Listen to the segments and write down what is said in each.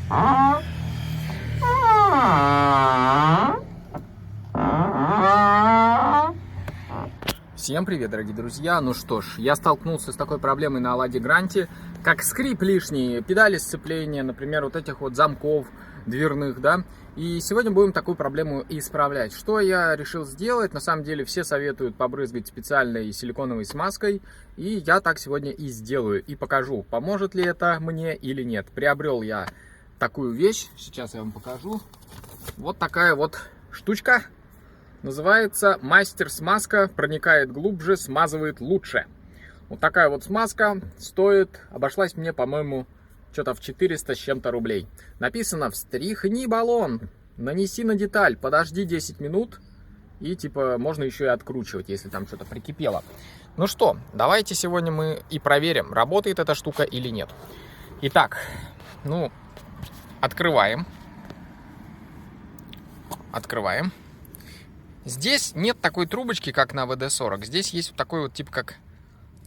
Всем привет, дорогие друзья! Ну что ж, я столкнулся с такой проблемой на Ладе Гранте, как скрип лишний, педали сцепления, например, вот этих вот замков дверных, да. И сегодня будем такую проблему исправлять. Что я решил сделать? На самом деле все советуют побрызгать специальной силиконовой смазкой, и я так сегодня и сделаю, и покажу, поможет ли это мне или нет. Приобрел я такую вещь, сейчас я вам покажу. Вот такая вот штучка. Называется мастер-смазка, проникает глубже, смазывает лучше. Вот такая вот смазка стоит, обошлась мне, по-моему, что-то в 400 с чем-то рублей. Написано: встряхни баллон, нанеси на деталь, подожди 10 минут. И типа можно еще и откручивать, если там что-то прикипело. Ну что, давайте сегодня мы и проверим, работает эта штука или нет. Итак, ну, открываем. Открываем. Здесь нет такой трубочки, как на ВД-40. Здесь есть вот такой вот тип, как,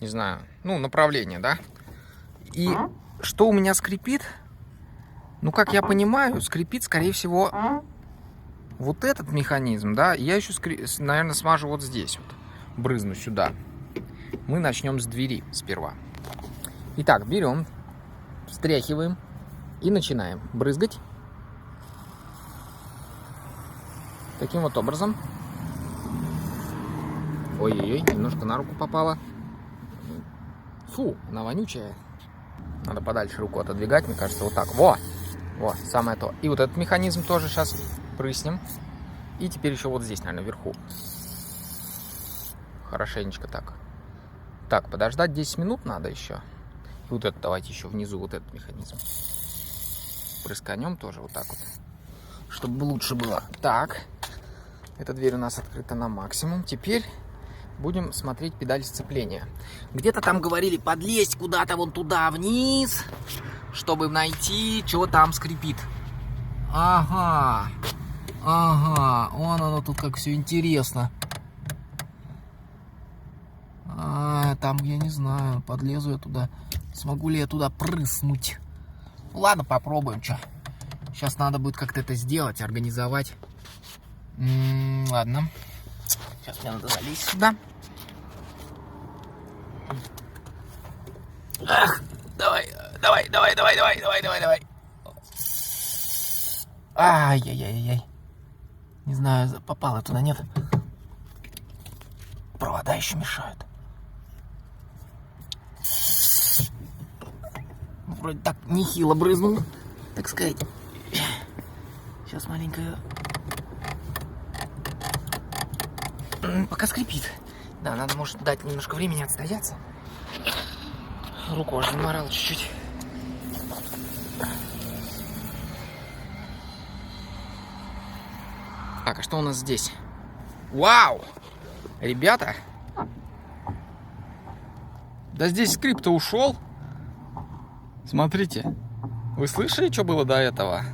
не знаю, ну, направление, да. И что у меня скрипит? Ну, как я понимаю, скрипит, скорее всего, вот этот механизм, да. Я еще, наверное, смажу вот здесь вот. Брызну сюда. Мы начнем с двери сперва. Итак, берем, встряхиваем и начинаем брызгать. Таким вот образом. Ой-ой-ой, немножко на руку попала. Фу, она вонючая. Надо подальше руку отодвигать, мне кажется, вот так. Во, самое то. И вот этот механизм тоже сейчас прыснем. И теперь еще вот здесь, наверное, вверху. Хорошенечко так. Так, подождать 10 минут надо еще. И вот это давайте еще внизу, вот этот механизм. Прысканем тоже вот так вот. Чтобы лучше было. Так, эта дверь у нас открыта на максимум. Теперь будем смотреть педаль сцепления. Где-то там говорили подлезть куда-то вон туда вниз, чтобы найти, что там скрипит. Ага, вон оно тут как все интересно. Там я не знаю, подлезу я туда, смогу ли я туда прыснуть. Ладно, попробуем, что. Сейчас надо будет как-то это сделать, организовать. Ладно. Сейчас мне надо залезть сюда. Ах, давай. Ай-яй-яй-яй. Не знаю, попало туда, нет. Провода еще мешают. Вроде так нехило брызнул, так сказать. Сейчас маленькая. Пока скрипит. Да, надо, может, дать немножко времени отстояться. Руку аж заморал чуть-чуть. Так, а что у нас здесь? Вау! Ребята! Да здесь скрип-то ушел. Смотрите. Вы слышали, что было до этого?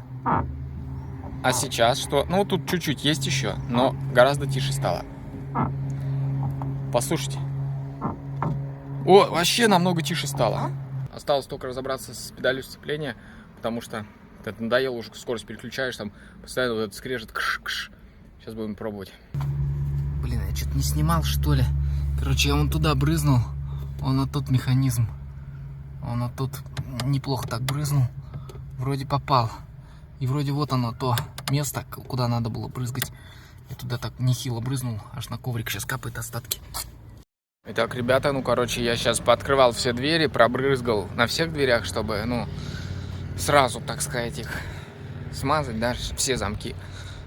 А сейчас что? Ну, тут чуть-чуть есть еще, но гораздо тише стало. Послушайте. О, вообще намного тише стало. Осталось только разобраться с педалью сцепления, потому что это надоело, уже скорость переключаешь, там постоянно вот этот скрежет. Кш-кш. Сейчас будем пробовать. Блин, я что-то не снимал, что ли? Короче, я вон туда брызнул. Он вот тот механизм. Он вот тут неплохо так брызнул. Вроде попал. И вроде вот оно, то место, куда надо было брызгать. Я туда так нехило брызнул, аж на коврик сейчас капает остатки. Итак, ребята, ну, короче, я сейчас пооткрывал все двери, пробрызгал на всех дверях, чтобы, ну, сразу, так сказать, их смазать, да, все замки.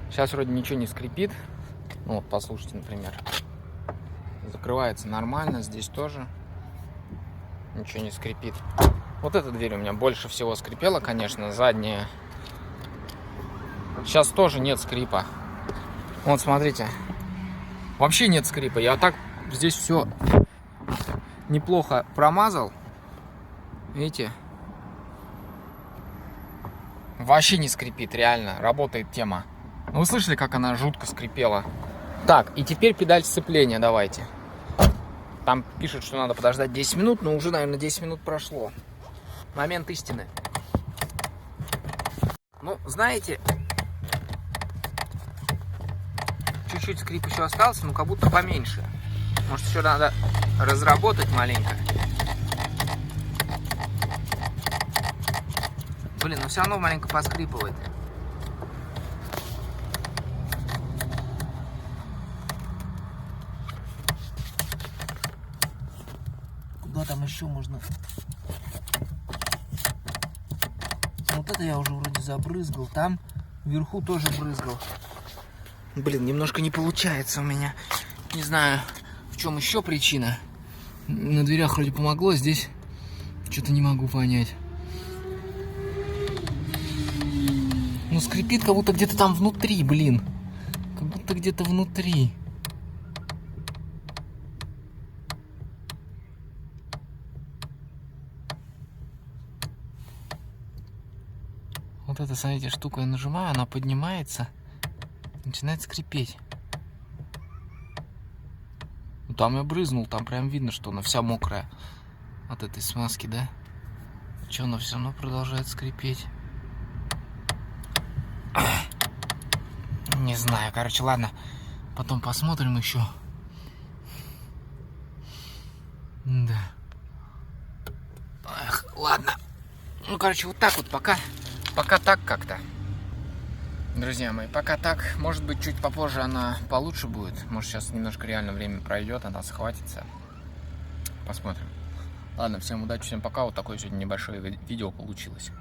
Сейчас вроде ничего не скрипит. Ну, вот, послушайте, например. Закрывается нормально, здесь тоже ничего не скрипит. Вот эта дверь у меня больше всего скрипела, конечно, задняя. Сейчас тоже нет скрипа. Вот, смотрите. Вообще нет скрипа. Я так здесь все неплохо промазал. Видите? Вообще не скрипит, реально. Работает тема. Ну, вы слышали, как она жутко скрипела? Так, и теперь педаль сцепления давайте. Там пишут, что надо подождать 10 минут, но уже, наверное, 10 минут прошло. Момент истины. Ну, знаете, чуть-чуть скрип еще остался, но как будто поменьше. Может, еще надо разработать маленько. Блин, но все равно маленько поскрипывает. Куда там еще можно? Вот это я уже вроде забрызгал. Там вверху тоже брызгал. Блин, немножко не получается у меня. Не знаю, в чем еще причина. На дверях вроде помогло, здесь что-то не могу понять. Ну, скрипит, как будто где-то там внутри, блин. Как будто где-то внутри. Вот эта, смотрите, штука я нажимаю, она поднимается, начинает скрипеть. Ну, там я брызнул, там прям видно, что она вся мокрая от этой смазки, да? Че, она все равно продолжает скрипеть. Не знаю, короче, ладно. Потом посмотрим еще. Да. Эх, ладно. Ну, короче, вот так вот пока так как-то. Друзья мои, пока так. Может быть, чуть попозже она получше будет. Может, сейчас немножко реально время пройдет, она схватится. Посмотрим. Ладно, всем удачи, всем пока. Вот такое сегодня небольшое видео получилось.